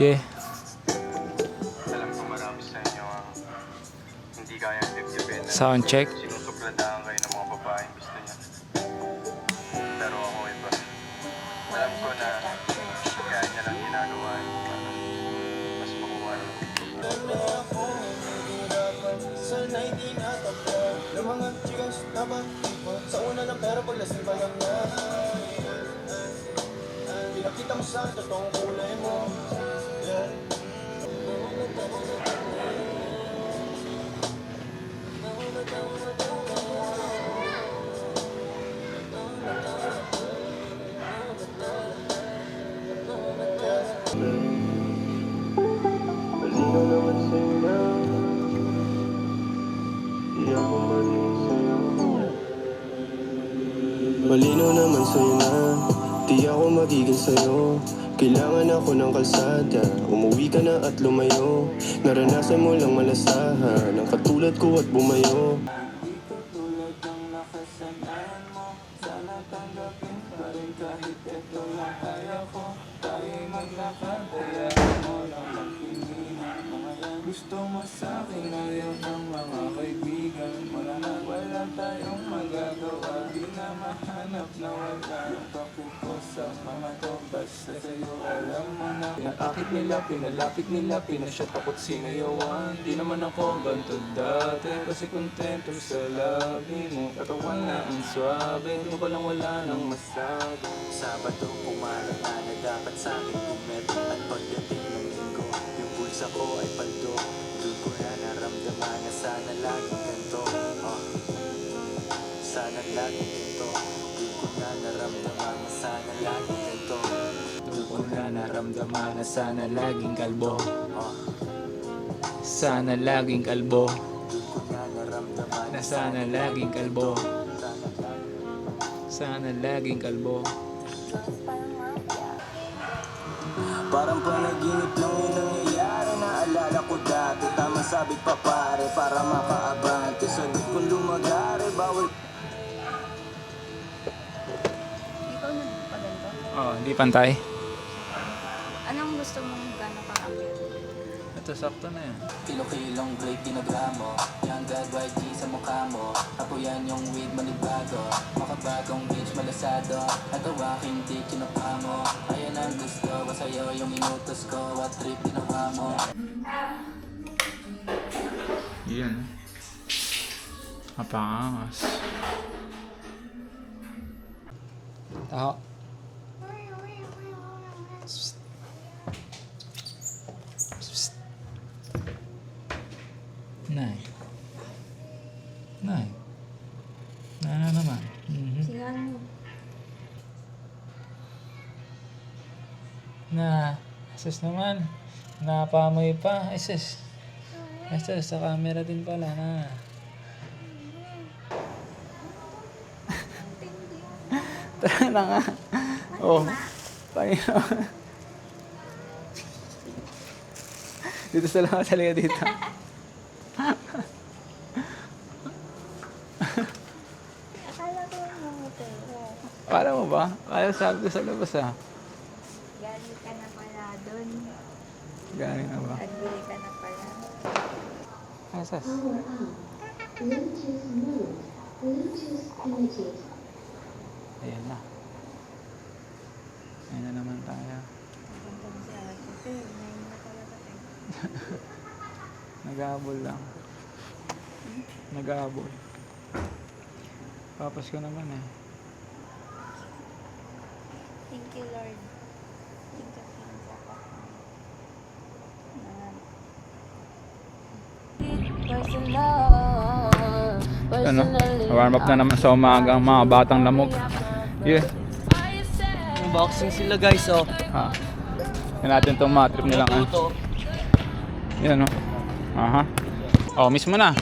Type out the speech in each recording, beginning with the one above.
Sige. Alam ko marami sa inyo ang hindi kaya dibdibin. Sound check. Sinusupladahan kayo ng mga babaeng gusto niya. Pero ako iba. Alam ko na kaya niya lang ginagawa yun para mas makuha lang. Sana'y di natabla ng mga chikas na batipa sa una ng pera paglasing pa lang na pinakita mo sa totoong kulay mo. Malinaw naman sa'yo na di ako magiging sa'yo. Malinaw naman sa'yo na di ako magiging sa'yo. Kailangan ako ng kalsada. Umuwi ka na at lumayo. Naranasan mo lang malasahan ang katulad ko at bumayo. Di katulad ng nakasanayan mo. Sana tanggapin pa rin kahit ito lang kaya ko. Tayo'y maglakad, kaya mo lang magpilihan. Gusto mo sa'kin, ayaw ng mga kaibigan. Wala tayong magagawa, di na mahanap na wala. Bakit ko sa mga to, basta sa'yo alam mo na. Pinakakit nila, pinalapit nila, pinasyat ako't sinayawan. Di naman ako bantod dati, kasi kontento sa labi mo. Katawan na ang swabe, di ko lang wala nang masabi. Sabado, pumalag na dapat sa'kin bumero. At pagdating ng linggo, yung pulsa ko ay paldo. Doon ko na naramdaman na sana laging ganito. Sana laging ganito. Doon ko na naramdaman na sana laging ganito. Doon ko na naramdaman na sana laging kalbo. Sana laging kalbo. Doon ko na naramdaman Na sana laging kalbo. Sana laging kalbo. parang panaginip lang yung nangyayari. Naalala ko dati, tamang sabit pa pare para makaabante. Sa kung lumagari, bawal. Ikaw nagpaganto? Oh, hindi pantay. Anong gusto mong gano'ng karami? Ito, sakto na yan. Kilo-kilong grape kinagramo. Young God, white tea sa mukha mo. Ako yan yung weed manibago. Makabagong beach malasado. At ang aking dick kinapa mo. Ayan ang gusto ko sa'yo. Yung inutos ko at trip ginawa mo. Yan. Napangangas. Taho. Nay. Nay. Na naman. Singalan mo. Na. Sus naman. Napamoy pa. Ay sus. Ay sus. Sa camera din pala na. Tara na nga. Oh. Tayo. Dito sa lang talaga dito. Akala ko yung pero Para mo ba? Kaya sabi ko sa labas ah. galing ka na pala doon. Galing na ba? Nagbili ka na pala. Asas. Ayan na. Ayan na naman tayo. Napunta mo sa ate. Ngayon na pala ka tayo. Nag-aabol lang. Nag-aabol. Papas ko naman eh. Thank you, Lord. Thank you, thanks ako. Ano? Warm up na naman sa umaga ang mga batang lamok. Yeah. Unboxing sila guys, oh. Ha. Yan natin itong mga trip nilang ano. Ito. Yan o. Aha. Oh, miss mo na.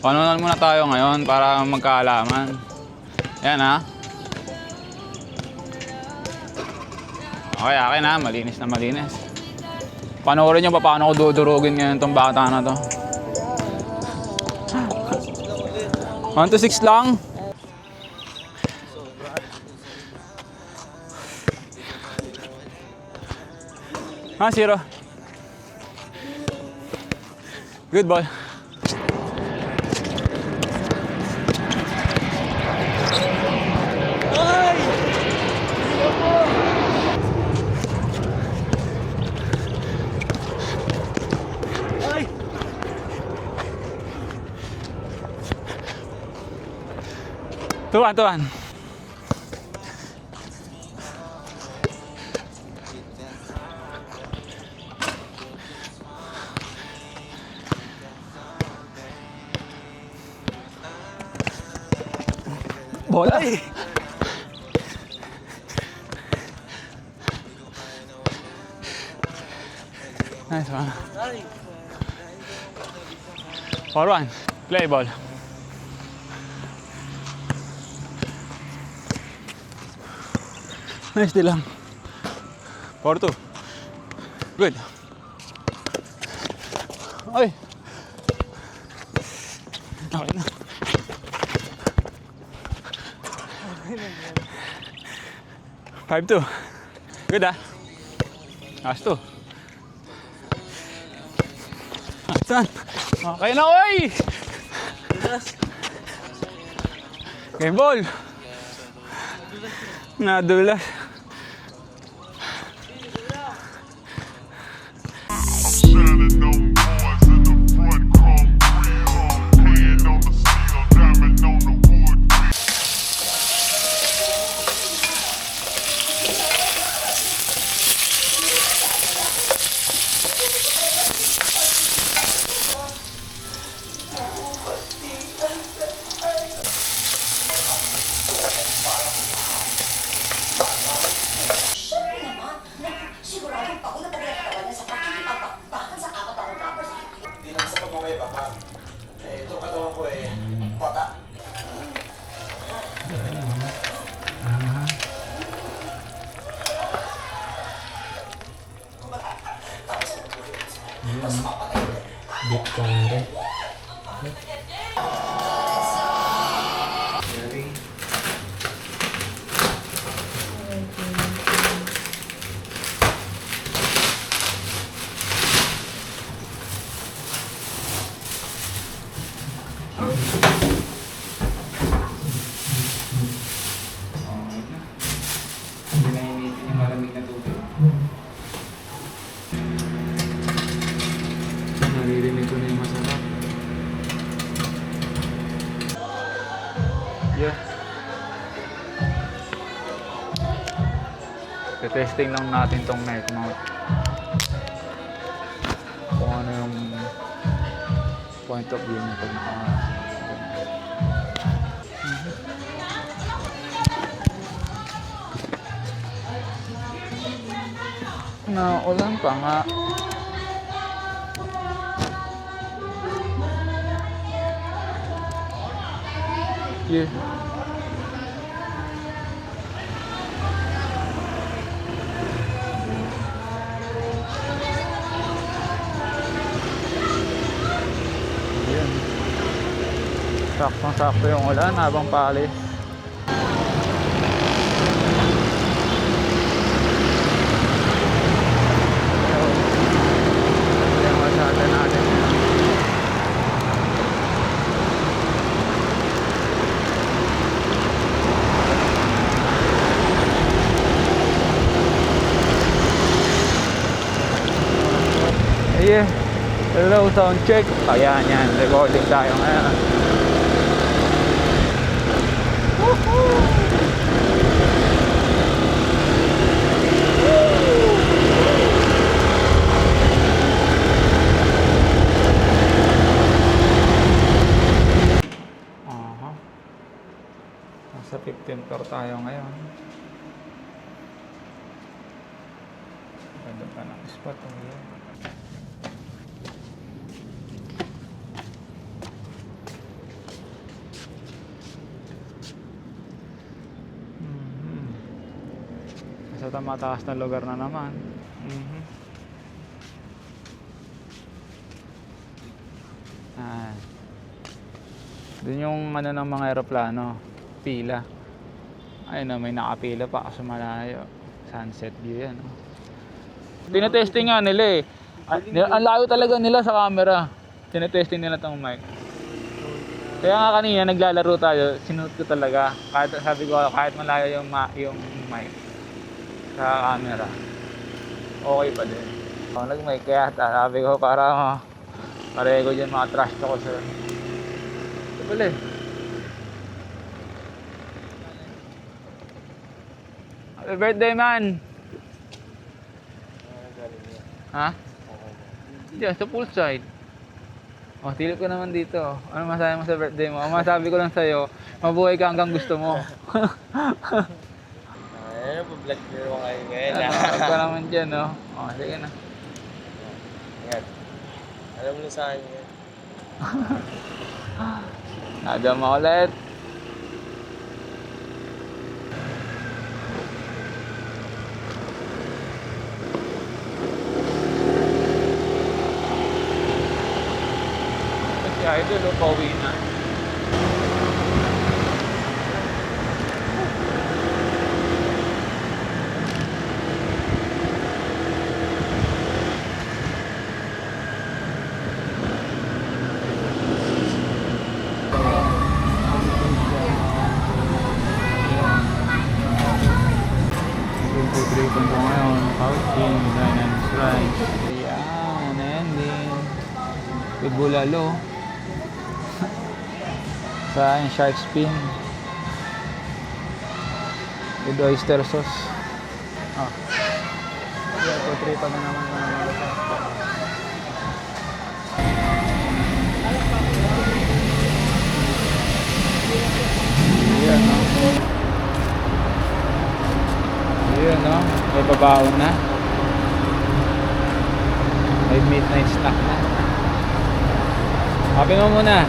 Panonood muna tayo ngayon para magkaalaman. Yan ha. Okay, akin ha. Malinis na malinis. Panoorin nyo pa paano ko dudurugin ngayon itong bata na to. 1 to 6 lang. 0. Good ball. Ay! 2-1, 2-1. Bola. Nice one. Ay! 4-1. Play ball. Nice din lang. 4-2. Good. Ay. Okay na. Five two. Good ah. Last two. Saan? Okay na, oy! Game ball. Nadulas. Shining on boys in the front, chrome grill. Paying on the steel, diamond on the wood. Siguradong pagod na talaga ang katawan niya sa pakikipagpakbakan sa 4 taong tapos. Hindi naman sa pag-uwi, Papa. Eh, ito katawan ko eh, bata. Naririnig ko na yung masarap. Yeah. Testing lang natin tong neck mount. Kung ano yung point of view niya pag naka... Naulan pa nga. Yeah. Yan. Saktong-sakto yung ulan habang paalis. Yan, masada natin. Yeah. Hello, sound check. Ayan, yan. Recording tayo ngayon. Nasa 15th floor tayo ngayon. Ganda pa ng spot. Sa mataas na lugar na naman. Doon yung ano ng mga aeroplano, pila. Ayun na, may nakapila pa kasi malayo. Sunset view yan. Tinetesting nga nila eh. Ang layo talaga nila sa camera. Tinetesting nila tong mic. Kaya nga kanina naglalaro tayo, sinuot ko talaga. Kahit, sabi ko kahit malayo yung mic sa camera, okay pa din. Nag-mic kaya sabi ko para pareho ko dyan mga trash talk ko sir. Ito pala eh. Happy birthday man! Ha? Diyan, sa poolside. Oh, tilip ko naman dito. Ano masabi mo sa birthday mo? Ang masabi ko lang sa'yo, mabuhay ka hanggang gusto mo. Ayun, pa-vlog nyo kayo ngayon. Huwag ko naman dyan, no? Oh, sige na. Yan. Alam mo sa akin yan. Nadama ulit. Si Idol, pauwi na. Pag-tripan ko ngayon, couching, dynamic rides. Ayan, ending. With bulalo. Sa akin, shark fin. With oyster sauce. Ah. Yeah, pag-tripan na naman ko naman. Ayan, no? Ayan, no? May babaon na. May midnight snack na. Happy mo muna.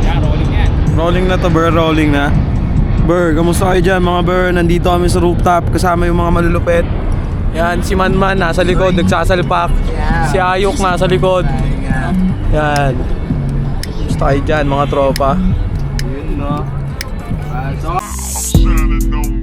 Yan, rolling yan. Rolling na to, Bur. Rolling na. Bur, kamusta kayo dyan mga Bur? Nandito kami sa rooftop kasama yung mga malulupet. Yan, si Manman nasa likod, nagsasalpak. Si Ayok nasa likod. Yan. Kamusta kayo dyan mga tropa? I'm shining on